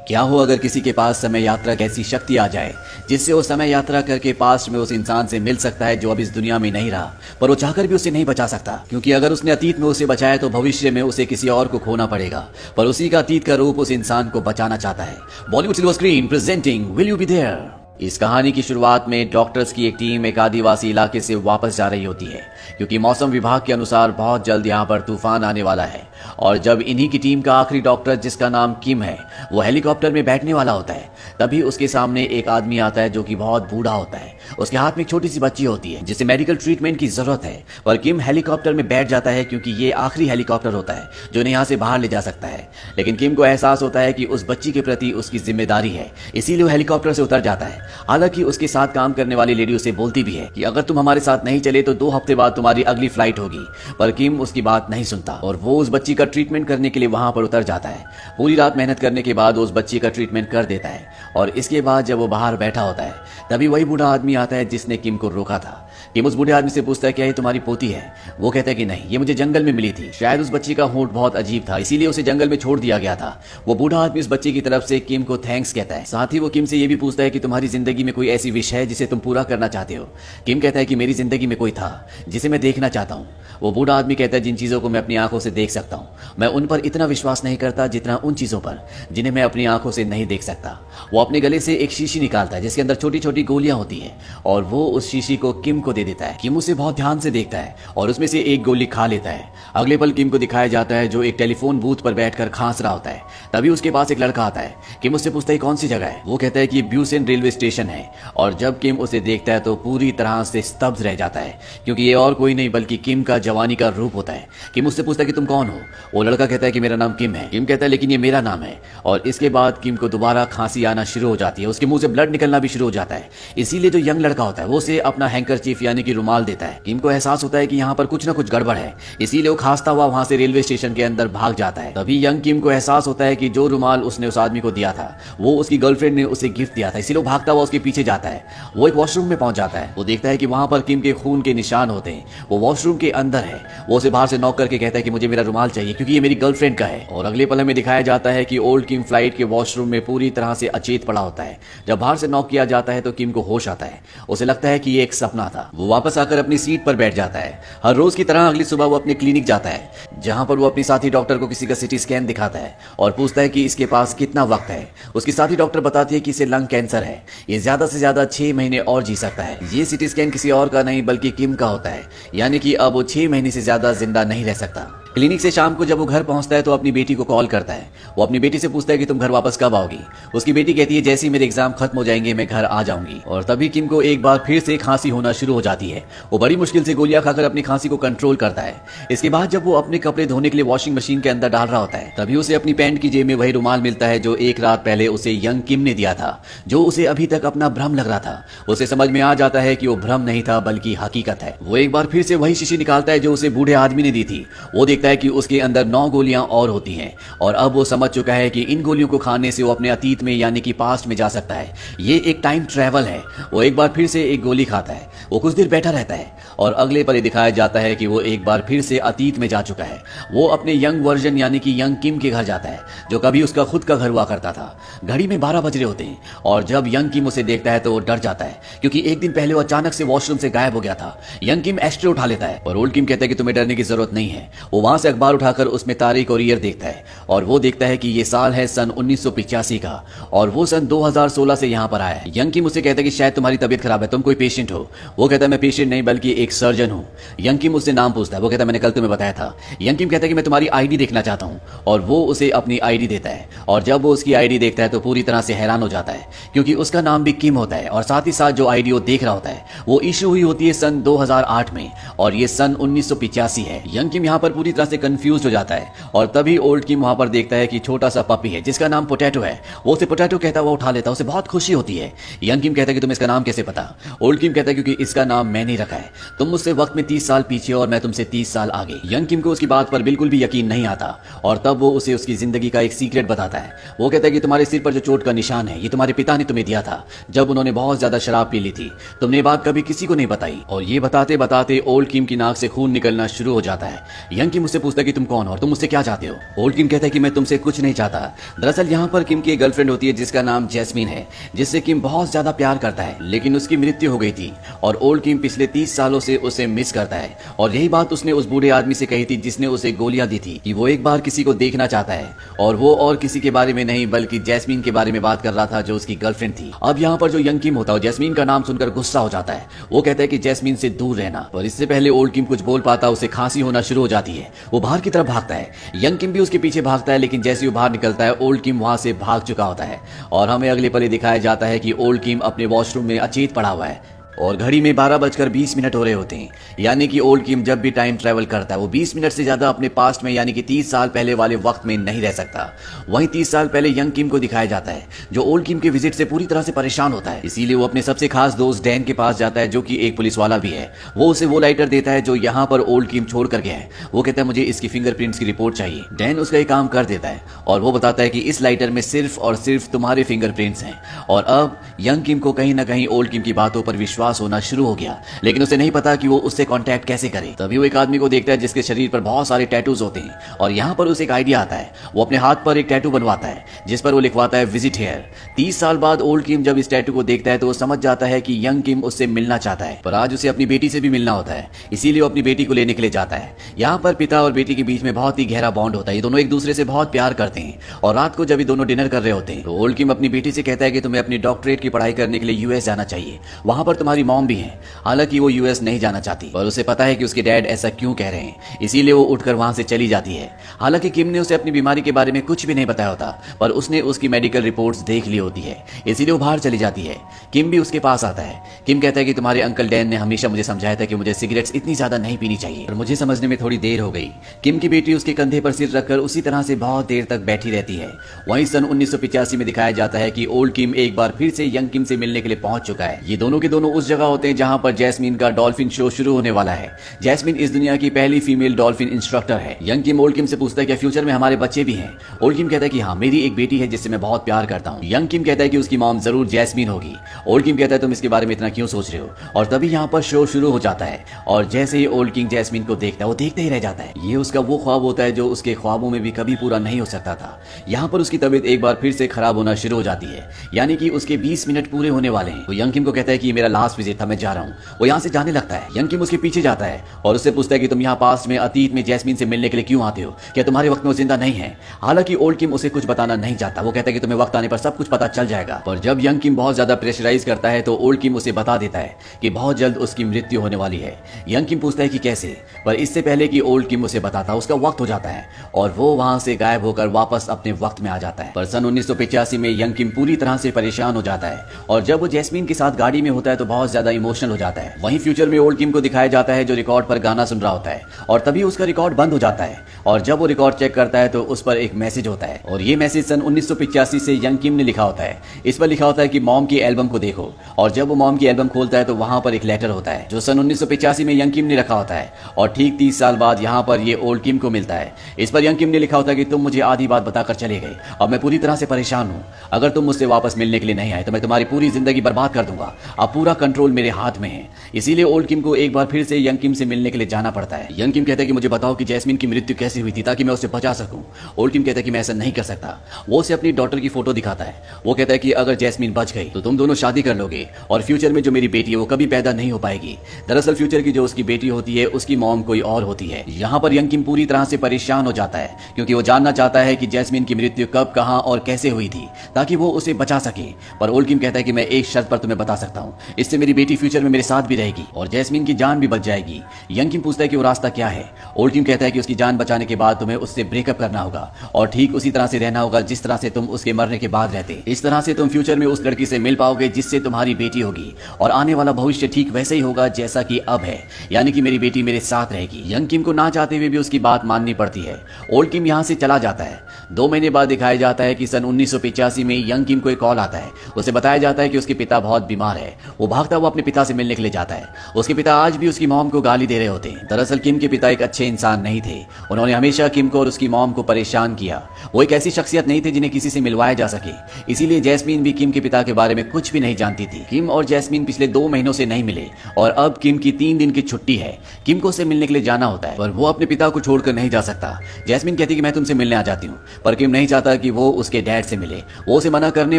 क्या हो अगर किसी के पास समय यात्रा की ऐसी शक्ति आ जाए जिससे वो समय यात्रा करके पास्ट में उस इंसान से मिल सकता है जो अब इस दुनिया में नहीं रहा, पर वो चाहकर भी उसे नहीं बचा सकता, क्योंकि अगर उसने अतीत में उसे बचाया तो भविष्य में उसे किसी और को खोना पड़ेगा, पर उसी का अतीत का रूप उस इंसान को बचाना चाहता है। Bollywood silver screen presenting will you be there. इस कहानी की शुरुआत में डॉक्टर्स की एक टीम एक आदिवासी इलाके से वापस जा रही होती है, क्योंकि मौसम विभाग के अनुसार बहुत जल्द यहाँ पर तूफान आने वाला है। और जब इन्हीं की टीम का आखिरी डॉक्टर, जिसका नाम किम है, वो हेलीकॉप्टर में बैठने वाला होता है, तभी उसके सामने एक आदमी आता है जो कि बहुत बूढ़ा होता है। उसके हाथ में एक छोटी सी बच्ची होती है जिसे मेडिकल ट्रीटमेंट की जरूरत है, पर किम हेलीकॉप्टर में बैठ जाता है क्योंकि ये आखिरी हेलीकॉप्टर होता है जो इन्हें यहाँ से बाहर ले जा सकता है। लेकिन किम को एहसास होता है कि उस बच्ची के प्रति उसकी जिम्मेदारी है, इसीलिए वो हेलीकॉप्टर से उतर जाता है। हालांकि उसके साथ काम करने वाली लेडी उसे बोलती भी है कि अगर तुम हमारे साथ नहीं चले तो 2 हफ्ते बाद तुम्हारी अगली फ्लाइट होगी, पर किम उसकी बात नहीं सुनता और वो उस बच्ची का ट्रीटमेंट करने के लिए वहां पर उतर जाता है। पूरी रात मेहनत करने के बाद उस बच्ची का ट्रीटमेंट कर देता है और इसके बाद जब वो बाहर बैठा होता है तभी वही बूढ़ा आदमी आता है जिसने किम को रोका था। किम उस बूढ़े आदमी से पूछता है क्या ये तुम्हारी पोती है? वो कहता है कि नहीं, ये मुझे जंगल में मिली थी। शायद उस बच्ची का होंठ बहुत अजीब था, इसीलिए उसे जंगल में छोड़ दिया गया था। वो बूढ़ा आदमी इस बच्ची की तरफ से किम को थैंक्स कहता है। साथ ही वो किम से ये भी पूछता है कि तुम्हारी जिंदगी में कोई ऐसी विश है जिसे तुम पूरा करना चाहते हो? किम कहता है कि मेरी जिंदगी में कोई था जिसे मैं देखना चाहता हूँ। वो बूढ़ा आदमी कहता है जिन चीजों को मैं अपनी आंखों से देख सकता हूँ, मैं उन पर इतना विश्वास नहीं करता जितना उन चीजों पर जिन्हें मैं अपनी आंखों से नहीं देख सकता। वो अपने गले से एक शीशी निकालता है जिसके अंदर छोटी छोटी गोलियां होती हैं और वो उस शीशी को किम को दे देता है। किम उसे बहुत ध्यान से देखता है और उसमें से एक गोली खा लेता है। अगले पल किम को दिखाया जाता है जो एक टेलीफोन बूथ पर बैठकर खांस रहा होता है। तभी उसके पास एक लड़का आता है। किम उससे पूछता है कौन सी जगह है? वो कहता है कि ब्यूसेन रेलवे स्टेशन है। और जब किम उसे देखता है तो पूरी तरह से स्तब्ध रह जाता है, क्योंकि ये और कोई नहीं बल्कि किम का जवानी का रूप होता है। किम उससे पूछता है कि तुम कौन हो? वो लड़का कहता है कि मेरा नाम किम है। किम कहता है लेकिन ये मेरा नाम है। और इसके बाद किम को दोबारा खांसी आना शुरू हो जाती है, उसके मुंह से ब्लड निकलना भी शुरू हो जाता है। इसीलिए जो यंग लड़का होता है वो उसे अपना हैंकरचीफ यानी कि रुमाल देता है। किम को एहसास होता है कि यहाँ पर कुछ ना कुछ गड़बड़ है, इसीलिए वो खांसता हुआ वहां से रेलवे स्टेशन के अंदर भाग जाता है। तभी यंग किम को एहसास होता है कि जो रुमाल उसने उस आदमी को दिया था वो उसकी गर्लफ्रेंड ने उसे गिफ्ट दिया था, इसीलिए वो भागता हुआ उसके पीछे जाता है। वो एक वॉशरूम में पहुंच जाता है। वो देखता है कि वहां पर किम के खून के निशान होते हैं। वो वॉशरूम के अंदर है। वो उसे बाहर से नॉक करके कहता है कि मुझे मेरा रुमाल चाहिए क्योंकि ये मेरी गर्लफ्रेंड का है। और अगले पल में दिखाया जाता है कि ओल्ड किम फ्लाइट के वॉशरूम में पूरी तरह से अचेत पड़ा होता है। जब बाहर से नॉक किया जाता है तो किम को होश आता है। उसे लगता है कि ये एक सपना था। वो वापस आकर अपनी सीट पर बैठ जाता है। हर रोज की तरह अगली सुबह वो अपने क्लिनिक जाता है, जहां पर वो अपनी साथी डॉक्टर को किसी का सिटी स्कैन दिखाता है और पूछता है कि इसके पास कितना वक्त है। उसकी साथी डॉक्टर बताती है कि इसे लंग कैंसर है, ये ज्यादा से ज्यादा 6 महीने और जी सकता है। ये सिटी स्कैन किसी और का नहीं बल्कि किम का होता है, यानी कि अब वो 6 महीने से ज्यादा जिंदा नहीं रह सकता। क्लिनिक से शाम को जब वो घर पहुंचता है तो अपनी बेटी को कॉल करता है। वो अपनी बेटी से पूछता है कि तुम घर वापस कब आओगी? उसकी बेटी कहती है जैसे ही मेरे एग्जाम खत्म हो जाएंगे मैं घर आ जाऊंगी। और तभी किम को एक बार फिर से खांसी होना शुरू हो जाती है। वो बड़ी मुश्किल से गोलियां खाकर अपनी खांसी को कंट्रोल करता है। इसके बाद जब वो अपने कपड़े धोने के लिए वॉशिंग मशीन के अंदर डाल रहा होता है तभी उसे अपनी पैंट की जेब में वही रुमाल मिलता है जो एक रात पहले उसे यंग किम ने दिया था, जो उसे अभी तक अपना भ्रम लग रहा था। उसे समझ में आ जाता है कि वो भ्रम नहीं था बल्कि हकीकत है। वो एक बार फिर से वही शीशी निकालता है जो उसे बूढ़े आदमी ने दी थी। वो देखता है कि उसके अंदर 9 गोलियां और होती हैं और अब वो समझ चुका है कि इन गोलियों को खाने से वो अपने अतीत में यानी कि पास्ट में जा सकता है। ये एक टाइम ट्रैवल है। वो एक बार फिर से एक गोली खाता है। वो कुछ देर बैठा रहता है और अगले पल दिखाया जाता है कि वो एक बार फिर से अतीत में जा चुका है। वो अपने यंग वर्जन यानी कि यंग किम के घर जाता है जो कभी उसका खुद का घर हुआ करता था। घड़ी में 12 बज रहे होते हैं और जब यंग किम उसे देखता है तो वो डर जाता है, क्योंकि एक दिन पहले वो अचानक से वॉशरूम से गायब हो गया था। यंग किम एस्ट्रे उठा लेता है और ओल्ड किम कहता है कि तुम्हें डरने की जरूरत नहीं है। वो वहां से अखबार उठाकर उसमें तारीख और ईयर देखता है और वो देखता है कि ये साल है सन 1985 का और वो सन 2016 से यहाँ पर आया है। यंग किम उसे कहता है कि शायद तुम्हारी तबीयत खराब है, तुम कोई पेशेंट हो। वो कहता है मैं पेशेंट नहीं बल्कि एक सर्जन हूँ। यंग किम उससे नाम पूछता है। वो कहता है मैंने कल तुम्हें बताया था। यंग किम कहता है कि मैं तुम्हारी आईडी देखना चाहता हूँ और वो उसे अपनी आईडी देता है। और जब वो उसकी आईडी देखता है तो पूरी तरह से हैरान हो जाता है, क्योंकि उसका नाम भी किम होता है और साथ ही साथ जो आईडी वो देख रहा होता है वो इशू हुई होती है सन 2008 में और ये सन 1985 है। यंग किम यहाँ पर पूरी तरह से कंफ्यूज हो जाता है और तभी ओल्ड किम वहां पर देखता है कि छोटा सा पपी है जिसका नाम पोटैटो है। वो उसे पोटैटो कहता हुआ उठा लेता है। उसे बहुत खुशी होती है। यंग किम कहता है कि तुम्हें इसका नाम कैसे पता? ओल्ड किम कहता है क्योंकि इसका नाम मैंने रखा है। तुम मुझसे वक्त में 30 साल पीछे और मैं तुमसे 30 साल आगे। यंग किम को उसकी बात पर बिल्कुल भी यकीन नहीं आता और तब वो उसे उसकी जिंदगी का एक सीक्रेट बताता है। वो कहता है कि तुम्हारे सिर पर जो चोट का निशान है ये तुम्हारे पिता ने तुम्हें दिया था जब उन्होंने बहुत ज्यादा शराब पी ली थी। तुमने ये बात कभी किसी को नहीं बताई। और ये बताते बताते ओल्ड किम की नाक से खून निकलना शुरू हो जाता है। यंग किम उससे पूछता है कि तुम कौन हो और तुम मुझसे क्या चाहते हो। ओल्ड किम कहता है कि मैं तुमसे कुछ नहीं चाहता। दरअसल यहाँ पर किम की एक गर्लफ्रेंड होती है जिसका नाम जैस्मीन है, जिससे किम बहुत ज्यादा प्यार करता है, लेकिन उसकी मृत्यु हो गई थी और ओल्ड किम पिछले 30 सालों से उसे मिस करता है। और यही बात उसने उस बूढ़े आदमी से कही थी जिसने उसे गोलियां दी थी कि वो एक बार किसी को देखना चाहता है, और वो और किसी के बारे में नहीं बल्कि जैस्मीन के बारे में बात कर रहा था जो उसकी गर्लफ्रेंड थी। अब यहाँ पर जो यंग किम होता है जैस्मीन का नाम सुनकर गुस्सा हो जाता है। वो कहता है कि जैस्मीन से दूर रहना, पर इससे पहले ओल्ड किम कुछ बोल पाता उसे खांसी होना शुरू हो जाती है। वो बाहर की तरफ भागता है, यंग किम भी उसके पीछे भागता है, लेकिन जैसे वो बाहर निकलता है ओल्ड किम वहां से भाग चुका होता है और हमें अगले पल दिखाया जाता है कि ओल्ड किम अपने वॉशरूम में अचेत पड़ा हुआ है और घड़ी में 12:20 हो रहे होते हैं। यानी कि ओल्ड किम जब भी टाइम ट्रैवल करता है वो 20 मिनट से ज्यादा अपने पास्ट में यानी कि 30 साल पहले वाले वक्त में नहीं रह सकता। वहीं 30 साल पहले यंग किम को दिखाया जाता है जो ओल्ड किम के विजिट से पूरी तरह से परेशान होता है। इसीलिए वो अपने सबसे खास दोस्त डैन के पास जाता है जो कि एक पुलिस वाला भी है। वो उसे वो लाइटर देता है जो यहाँ पर ओल्ड किम छोड़ कर गया है। वो कहता है मुझे इसकी फिंगरप्रिंट्स की रिपोर्ट चाहिए। डैन उसका एक काम कर देता है और वो बताता है कि इस लाइटर में सिर्फ और सिर्फ तुम्हारे फिंगरप्रिंट्स हैं। और अब यंग किम को कहीं ना कहीं ओल्ड किम की बातों पर विश्वास होना शुरू हो गया, लेकिन उसे नहीं पता कि वो उससे कांटेक्ट कैसे करे। तभी वो एक आदमी को देखता है जिसके शरीर पर बहुत सारे टैटूज होते हैं और यहाँ पर उसे एक आइडिया आता है। वो अपने हाथ पर एक टैटू बनवाता है जिस पर वो लिखवाता है विजिट हियर। 30 साल बाद ओल्ड किम जब इस टैटू को देखता है तो वो समझ जाता है कि यंग किम उससे मिलना चाहता है, पर आज उसे अपनी बेटी से भी मिलना होता है, इसीलिए वो अपनी बेटी को लेने के लिए जाता है। यहाँ पर पिता और बेटी के बीच में बहुत ही गहरा बॉन्ड होता है। ये दोनों एक दूसरे से बहुत प्यार करते हैं और रात को जब ये दोनों डिनर कर रहे होते हैं तो ओल्ड किम अपनी बेटी से कहता है कि तुम्हें अपनी डॉक्टरेट की पढ़ाई करने के लिए यूएस जाना चाहिए, वहां पर तुम्हारी मॉम भी है। हालांकि वो यूएस नहीं जाना चाहती, पर उसे पता है कि उसके डैड ऐसा क्यों कह रहे हैं, इसीलिए वो उठकर वहां से चली जाती है। हालांकि किम ने उसे अपनी बीमारी के बारे में कुछ भी नहीं बताया होता, पर उसने उसकी मेडिकल रिपोर्ट्स देख ली होती है, इसीलिए वो बाहर चली जाती है। किम भी उसके पास आता है। किम कहता है कि तुम्हारे अंकल डैन ने हमेशा मुझे समझाया था कि मुझे सिगरेट्स इतनी ज्यादा नहीं पीनी चाहिए, और मुझे समझने में थोड़ी देर हो गई। किम की बेटी उसके कंधे पर सिर रखकर उसी तरह से बहुत देर तक बैठी रहती है। वहीं सन 1985 में दिखाया जाता है कि ओल्ड किम एक बार फिर से यंग किम से मिलने के लिए पहुंच चुका है। ये दोनों के दोनों उस जगह होते हैं जहां पर जैस्मीन का डॉल्फिन शो शुरू होने वाला है। जैस्मीन इस दुनिया की पहली फीमेल डॉल्फिन इंस्ट्रक्टर है। यंग किम ओल्ड किम से पूछता है कि फ्यूचर में हमारे बच्चे भी हैं। ओल्ड किम कहता है कि हाँ, मेरी एक बेटी है जिससे मैं बहुत प्यार करता हूँ। यंग किम कहता है कि उसकी मॉम जरूर जैस्मीन होगी। ओल्ड किम कहता है तुम इसके बारे में इतना क्यों सोच रहे हो, और तभी यहाँ पर शो शुरू हो जाता है और जैसे ही ओल्ड किंग जैस्मीन को देखता है वो देखते ही रह जाता है। ये उसका वो ख्वाब होता है जो उसके ख्वाबों में भी कभी पूरा नहीं हो सकता था। यहाँ पर उसकी तबीयत एक बार फिर से खराब होना शुरू हो जाती है, यानी कि उसके 20 मिनट पूरे होने वाले हैं। तो यंग किम को कहता है कि मेरा लास्ट विजिट था, मैं जा रहा हूँ। वो यहाँ से जाने लगता है। यंग किम उसके पीछे जाता है और उससे पूछता है कि तुम यहाँ पास्ट में अतीत में जैस्मीन से मिलने के लिए क्यों आते हो, क्या तुम्हारे वक्त में वो जिंदा नहीं है। हालांकि ओल्ड किम उसे कुछ बताना नहीं चाहता। वो कहता है कि तुम्हें वक्त आने पर सब कुछ पता चल जाएगा। पर जब यंग किम बहुत ज्यादा प्रेशराइज करता है तो ओल्ड किम उसे बता देता है कि बहुत जल्द उसकी मृत्यु होने वाली है। यंग किम पूछता है कि कैसे, पर इससे पहले कि ओल्ड किम उसे बताता उसका वक्त हो जाता है और वो वहां से गायब होकर वापस अपने वक्त में आ जाता है। पर सन 1985 में यंग किम पूरी तरह से परेशान हो जाता है और जब वो जैस्मीन के साथ गाड़ी में होता है तो बहुत ज्यादा इमोशनल हो जाता है। वहीं फ्यूचर में ओल्ड किम को दिखाया जाता है जो रिकॉर्ड पर गाना सुन रहा होता है और तभी उसका रिकॉर्ड बंद हो जाता है और जब वो रिकॉर्ड चेक करता है तो उस पर एक मैसेज होता है और ये मैसेज सन 1985 से यंग किम ने लिखा होता है। इस पर लिखा होता है कि मॉम की एल्बम को देखो, और जब वो मॉम की एल्बम खोलता है तो वहां पर एक लेटर होता है जो सन 1985 में यंग किम ने रखा होता है और ठीक 30 साल बाद यहाँ पर ये ओल्ड किम को मिलता है। इस पर यंग किम ने लिखा होता है कि तुम मुझे आधी बात बताकर चले गए, अब मैं पूरी तरह से परेशान हूँ। अगर तुम मुझसे वापस मिलने के लिए नहीं आए तो मैं तुम्हारी पूरी जिंदगी बर्बाद कर दूंगा। अब पूरा कंट्रोल मेरे हाथ में है। इसीलिए ओल्ड किम को एक बार फिर से यंग किम से मिलने के लिए जाना पड़ता है। यंग किम कहता है कि मुझे बताओ कि जैस्मीन की मृत्यु कैसे हुई थी ताकि मैं उसे बचा सकूं। ओल्ड किम कहता है कि मैं ऐसा नहीं कर सकता। वो उसे अपनी डॉटर की फोटो दिखाता है। वो कहता है कि अगर जैस्मीन बच गई तो तुम दोनों शादी कर लोगे और फ्यूचर में जो मेरी बेटी है वो कभी पैदा नहीं हो पाएगी। दरअसल फ्यूचर की जो उसकी बेटी होती है उसकी मॉम कोई और होती है। यहाँ पर यंग किम पूरी तरह से परेशान हो जाता है क्योंकि वो जानना चाहता है कि जैस्मीन की मृत्यु कब, कहां और कैसे हुई थी ताकि वो उसे बचा सके। पर ओल्ड किम कहता है कि मैं एक शर्त पर तुम्हें बता सकता हूँ, इससे मेरी बेटी फ्यूचर में मेरे साथ भी रहेगी और जैस्मीन की जान भी बच जाएगी। यंग किम पूछता है कि वो रास्ता क्या है। ओल्ड किम कहता है कि उसकी जान बचाने के बाद तुम्हें उससे ब्रेकअप करना होगा और ठीक उसी तरह से रहना होगा जिस तरह से तुम उसके मरने के बाद रहते। इस तरह से तुम फ्यूचर में उस लड़की से मिल पाओगे जिससे तुम्हारी बेटी होगी और आने वाला भविष्य ठीक वैसे ही होगा जैसा कि अब है, यानी कि मेरी बेटी मेरे साथ रहेगी। यंग किम को ना चाहते हुए भी उसकी बात माननी पड़ती है। ओल्ड किम यहाँ से चला जाता है। 2 महीने बाद दिखाया जाता है कि सन 1985 में यंग किम को एक कॉल आता है। उसे बताया जाता है कि उसके पिता बहुत बीमार है। वो भागता हुआ अपने पिता से मिलने के लिए जाता है। उसके पिता आज भी उसकी मॉम को गाली दे रहे होते हैं। दरअसल किम के पिता एक अच्छे इंसान नहीं थे। उन्होंने हमेशा किम को और उसकी मॉम को परेशान किया। वो एक ऐसी शख्सियत नहीं थे जिन्हें किसी से मिलवाया जा सके। इसीलिए जैस्मीन भी किम के पिता के बारे में कुछ भी नहीं जानती थी। किम और जैस्मीन पिछले 2 महीनों से नहीं मिले और अब किम की 3 दिन की छुट्टी है। किम को उससे मिलने के लिए जाना होता है, पर वो अपने पिता को छोड़कर नहीं जा सकता। जैस्मीन कहती है कि मैं तुमसे मिलने आ जाती हूँ, पर किम नहीं चाहता कि वो उसके डैड से मिले। वो उसे मना करने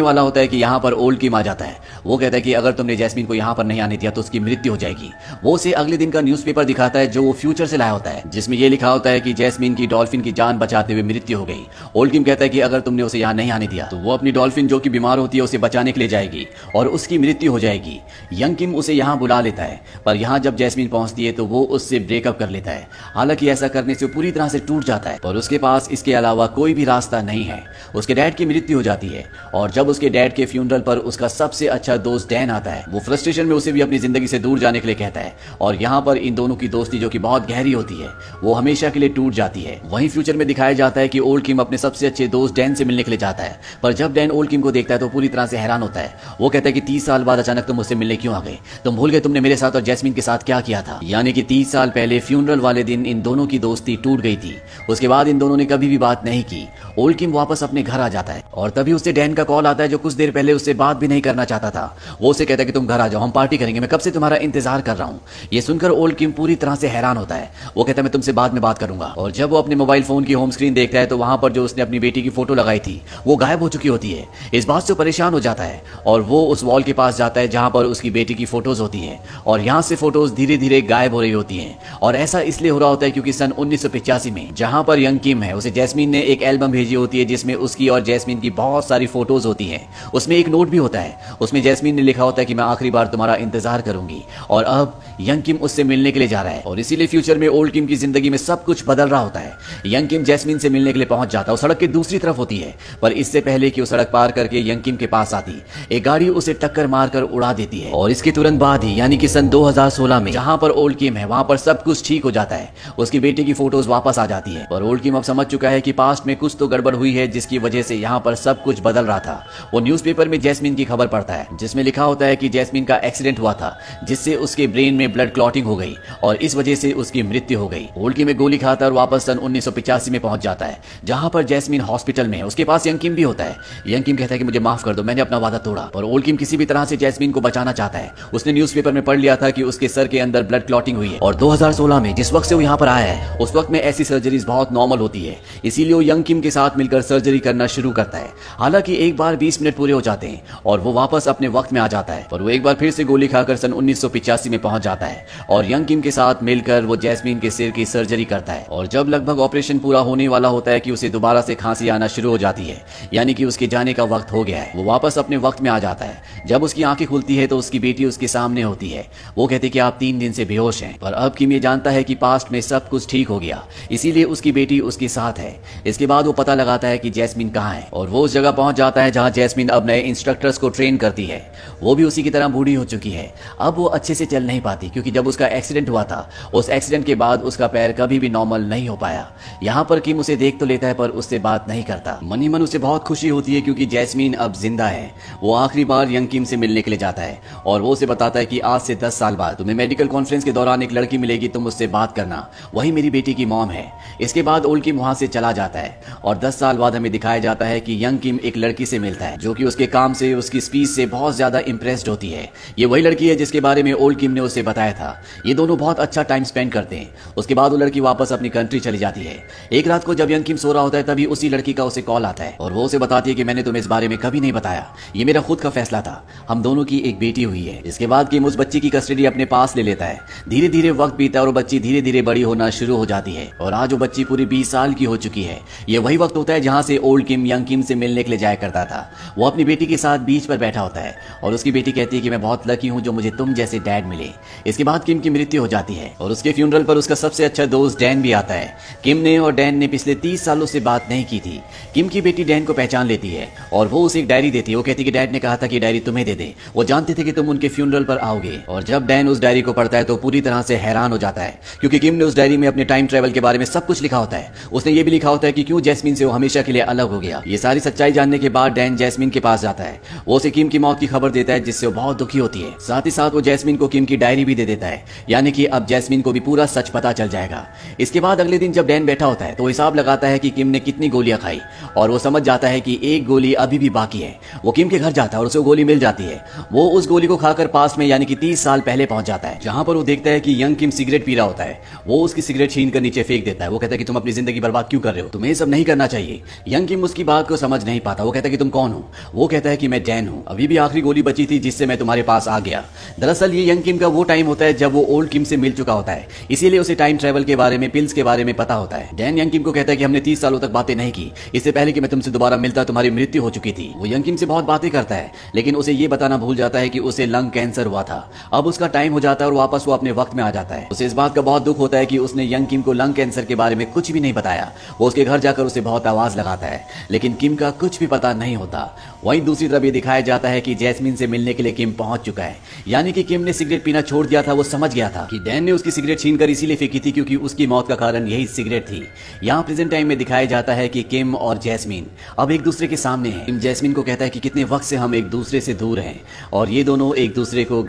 वाला होता है कि यहाँ पर ओल्ड किम आ जाता है। वो कहता है कि अगर तुमने जैस्मीन को यहाँ पर नहीं आने दिया तो उसकी मृत्यु हो जाएगी। वो उसे अगले दिन का न्यूज़पेपर दिखाता है जो वो फ्यूचर से लाया होता है, जिसमें ये लिखा होता है कि जैस्मीन की डॉल्फिन की जान बचाते हुए मृत्यु हो गई। ओल्ड किम कहता है कि अगर तुमने उसे यहाँ नहीं आने दिया तो वो अपनी डॉल्फिन जो कि बीमार होती है उसे बचाने के लिए जाएगी और उसकी मृत्यु हो जाएगी। यंग किम उसे यहाँ बुला लेता है, पर यहाँ जब जैस्मीन पहुंचती है तो वो उससे ब्रेकअप कर लेता है। हालांकि ऐसा करने से पूरी तरह से टूट जाता है और उसके पास इसके अलावा कोई भी रास्ता नहीं है। उसके डैड की मृत्यु हो जाती है और जब उसके डैड के फ्यूनरल पर उसका सबसे अच्छा दोस्त डैन आता है, वो फ्रस्ट्रेशन में उसे भी अपनी जिंदगी से दूर जाने के लिए कहता है और यहाँ पर इन दोनों की दोस्ती जो कि बहुत गहरी होती है वो हमेशा के लिए टूट जाती है। वहीं फ्यूचर में दिखाया जाता है कि ओल्ड किम अपने सबसे अच्छे दोस्त डैन से मिलने के लिए जाता है, पर जब डैन ओल्ड किम को देखता है तो पूरी तरह से हैरान होता है। वो कहता है कि 30 साल बाद अचानक तुम मुझसे मिलने क्यों आ गए? तुम भूल गए तुमने मेरे साथ और जैस्मीन के साथ क्या किया था? यानी कि 30 साल पहले फ्यूनरल वाले दिन इन दोनों की दोस्ती टूट गई थी। उसके बाद इन दोनों ने कभी भी बात नहीं की। ओल्ड किम वापस अपने घर आ जाता है और तभी उससे डैन का कॉल आता है जो कुछ देर पहले उससे बात भी नहीं करना चाहता था। वो उसे कहता है कि तुम घर आ जाओ, हम पार्टी करेंगे, मैं कब से तुम्हारा इंतजार कर रहा हूँ। ये सुनकर ओल्ड किम पूरी तरह से हैरान होता है। वो कहता है मैं तुमसे बाद में बात करूंगा और जब वो अपने मोबाइल फोन की होम स्क्रीन देखता है तो वहां पर जो उसने अपनी बेटी की फोटो लगाई थी वो गायब हो चुकी होती है। इस बात से परेशान हो जाता है और वो उस वॉल के पास जाता है जहां पर उसकी बेटी की फोटोज होती हैं और यहाँ से फोटोज धीरे धीरे गायब हो रही होती हैं। और ऐसा इसलिए हो रहा होता है क्योंकि सन 1985 में जहां पर यंग किम है उसे जैस्मीन ने एक एल्बम भेजी होती है जिसमें उसकी और जैस्मीन की बहुत सारी फोटोज होती हैं। उसमें एक नोट भी होता है, उसमें जैस्मीन ने लिखा होता है कि मैं आखिरी बार तुम्हारा इंतजार करूंगी। और अब यंग किम उससे मिलने के लिए जा रहा है और इसीलिए फ्यूचर में ओल्ड किम की जिंदगी में सब कुछ बदल रहा होता है। यंग किम जैस्मीन से मिलने के लिए पहुंच जाता है। वो सड़क की दूसरी तरफ होती है, पर इससे पहले कि वो सड़क पार करके यंग किम के पास आती, एक गाड़ी उसे टक्कर मारकर उड़ा देती है। और इसके तुरंत बाद ही यानी कि सन 2016 में जहां पर ओल्ड किम है वहां पर सब कुछ ठीक हो जाता है। उसकी बेटी की फोटोज वापस आ जाती है। पर ओल्ड किम अब समझ चुका है कि पास्ट में कुछ तो गड़बड़ हुई है जिसकी वजह से यहाँ पर सब कुछ बदल रहा था। वो न्यूज़पेपर में जैस्मीन की खबर पढ़ता है जिसमें लिखा होता है कि जैस्मीन का एक्सीडेंट हुआ था जिससे उसके ब्रेन में ब्लड क्लॉटिंग हो गई और इस वजह से उसकी मृत्यु हो गई। ओल्ड किम में गोली खाकर वापस सन 1985 में पहुंच जाता है जहां पर जैस्मीन हॉस्पिटल में है। उसके पास यंग किम भी होता है। यंग किम कहता है कि मुझे माफ कर दो, मैंने अपना वादा तोड़ा। और ओल्ड किम किसी भी तरह से जैस्मीन को बचाना चाहता है। उसने न्यूज़पेपर में पढ़ लिया था कि उसके सर के अंदर ब्लड क्लॉटिंग हुई है और 2016 में जिस वक्त से वो यहाँ पर आया है उस वक्त में ऐसी सर्जरीज बहुत नॉर्मल होती है। इसीलिए वो यंग किम के साथ मिलकर सर्जरी करना शुरू करता है। हालांकि एक बार 20 मिनट पूरे हो जाते हैं और वो वापस अपने वक्त में आ जाता है, पर वो एक बार फिर से गोली खाकर सन 1985 में पहुंच जाता है और यंग किम के साथ मिलकर वो जैस्मीन के सिर की सर्जरी करता है। और जब लगभग ऑपरेशन पूरा होने वाला होता है कि उसे दोबारा से खांसी आना शुरू हो जाती है, यानी कि उसके जाने का वक्त हो गया है, वो वापस अपने वक्त में आ जाता है। जब उसकी आंखें खुलती है तो उसकी बेटी उसके सामने होती है। वो कहती है कि आप 3 दिन से बेहोश हैं, पर अब किम ये जानता है कि पास्ट में सब कुछ ठीक हो गया, इसीलिए उसकी बेटी उसके साथ है। इसके बाद वो पता लगाता है कि जैस्मीन कहाँ है और वो उस जगह पहुंच जाता है जहां जैस्मीन अब नए इंस्ट्रक्टर्स को ट्रेन करती है। वो भी उसी की तरह बूढ़ी हो चुकी है। अब वो अच्छे से चल नहीं पाती क्योंकि जब उसका एक्सीडेंट हुआ था उस एक्सीडेंट के बाद उसका पैर कभी भी नॉर्मल नहीं हो पाया। यहाँ पर किम उसे देख तो लेता है पर उससे बात नहीं करता। मन ही मन उसे बहुत खुशी होती है क्योंकि जैस्मीन अब जिंदा है। वो आखिरी बार यंग किम से मिलने के लिए जाता है और वो उसे बताता है कि आज से 10 साल बाद तुम्हें मेडिकल कॉन्फ्रेंस के दौरान एक लड़की मिलेगी, तुम उससे बात करना, वही मेरी बेटी की मॉम है। इसके बाद ओल्ड किम वहां से चला जाता है और 10 साल बाद हमें दिखाया जाता है कि यंग किम एक लड़की से मिलता है जो कि उसके काम से, उसकी स्पीच से बहुत ज्यादा इंप्रेस्ड होती है। ये वही लड़की है जिसके बारे में ओल्ड किम ने उसे बताया था। ये दोनों बहुत अच्छा टाइम स्पेंड करते हैं। उसके बाद वो लड़की वापस अपनी कंट्री चली जाती है। एक रात को जब यंग किम सो रहा होता है तभी उसी लड़की का उसे कॉल आता है और वो उसे बताती है कि मैंने तुम्हें इस बारे में कभी नहीं बताया, ये मेरा खुद का फैसला था, हम दोनों की एक बेटी हुई है। इसके बाद किम उस बच्ची की कस्टडी अपने पास ले लेता है। धीरे धीरे वक्त बीता है और बच्ची धीरे धीरे बड़ी होना शुरू हो जाती है और आज वो बच्ची पूरी 20 साल की हो चुकी है। ये वही वक्त होता है जहां से ओल्ड किम यंग किम से मिलने के लिए जाया करता था। वो अपनी बेटी के साथ बीच पर बैठा होता है और उसकी बेटी कहती है कि मैं बहुत लकी हूं जो मुझे तुम जैसे डैड मिले। इसके बाद किम की मृत्यु हो जाती है और उसके फ्यूनरल पर उसका सबसे अच्छा दोस्त डैन भी आता है। किम ने और डैन ने पिछले 30 सालों से बात नहीं की थी। किम की बेटी डैन को पहचान लेती है और वो उसे एक डायरी देती है। वो कहती है कि डैड ने कहा था कि डायरी तुम्हें दे दे, वो जानते थे कि तुम उनके फ्यूनरल पर आओगे। और जब डैन उस डायरी को पढ़ता है तो पूरी तरह से हैरान हो जाता है क्योंकि किम ने उस डायरी में अपने टाइम ट्रेवल के बारे में सब कुछ लिखा होता है। उसने ये भी लिखा होता है कि क्यों जैसे जैस्मिन से वो हमेशा के लिए अलग हो गया। ये सारी सच्चाई जानने के बाद डैन जैस्मिन के पास जाता है। वो उसे किम की मौत की खबर देता है, जिससे वो बहुत दुखी होती है। साथ ही साथ वो जैस्मिन को किम की डायरी भी दे देता है, यानी कि अब जैस्मिन को भी पूरा सच पता चल जाएगा। इसके बाद अगले दिन जब डैन बैठा होता है तो हिसाब लगाता है कि किम ने कितनी गोलियां खाई, और वो समझ जाता है कि एक गोली अभी भी बाकी है। वो किम के घर जाता है और उसे वो गोली मिल जाती है। वो उस गोली को खाकर पास में यानी कि 30 साल पहले पहुंच जाता है, जहां पर वो देखता है कि यंग किम सिगरेट पी रहा होता है। वो उसकी सिगरेट छीन कर नीचे फेंक देता है। वो कहता है कि तुम अपनी जिंदगी बर्बाद क्यों कर रहे हो, तुम्हें ये सब नहीं करना चाहिए। यंग किम उसकी बात को समझ नहीं पाता। वो कहता है कि तुम कौन हो। वो कहता है कि मैं डैन हूं, अभी भी आखिरी गोली बची थी जिससे मैं तुम्हारे पास आ गया। दरअसल ये यंग किम का वो टाइम होता है जब वो ओल्ड किम से मिल चुका होता है, इसीलिए उसे टाइम ट्रेवल के बारे में, पिल्स के बारे में पता होता है। डैन यंग किम को कहता है कि हमने 30 सालों तक बातें नहीं की, इससे पहले कि मैं तुमसे दोबारा मिलता तुम्हारी मृत्यु हो चुकी थी। वो यंग किम से बहुत बातें करता है, लेकिन उसे ये बताना भूल जाता है कि उसे लंग कैंसर हुआ था। अब उसका टाइम हो जाता है और वापस वो अपने वक्त में आ जाता है। उसे इस बात का बहुत दुख होता है कि उसने यंग किम को लंग कैंसर के बारे में कुछ भी नहीं बताया। वो उसके घर जाकर उसे बहुत आवाज लगाता है, लेकिन किम का कुछ भी पता नहीं होता। वहीं दूसरी तरफ ये दिखाया जाता है कि जैस्मिन से मिलने के लिए किम पहुंच चुका है, यानी कि किम ने सिगरेट पीना छोड़ दिया था। वो समझ गया था कि डैन ने उसकी सिगरेट छीनकर इसीलिए फेंकी थी क्योंकि उसकी मौत का कारण यही सिगरेट थी। यहाँ प्रेजेंट टाइम में दिखाया जाता है कि किम और जैस्मिन अब एक दूसरे के सामने हैं। किम जैस्मिन को कहता है कि कितने वक्त से हम एक दूसरे से दूर हैं, और ये दोनों एक दूसरे को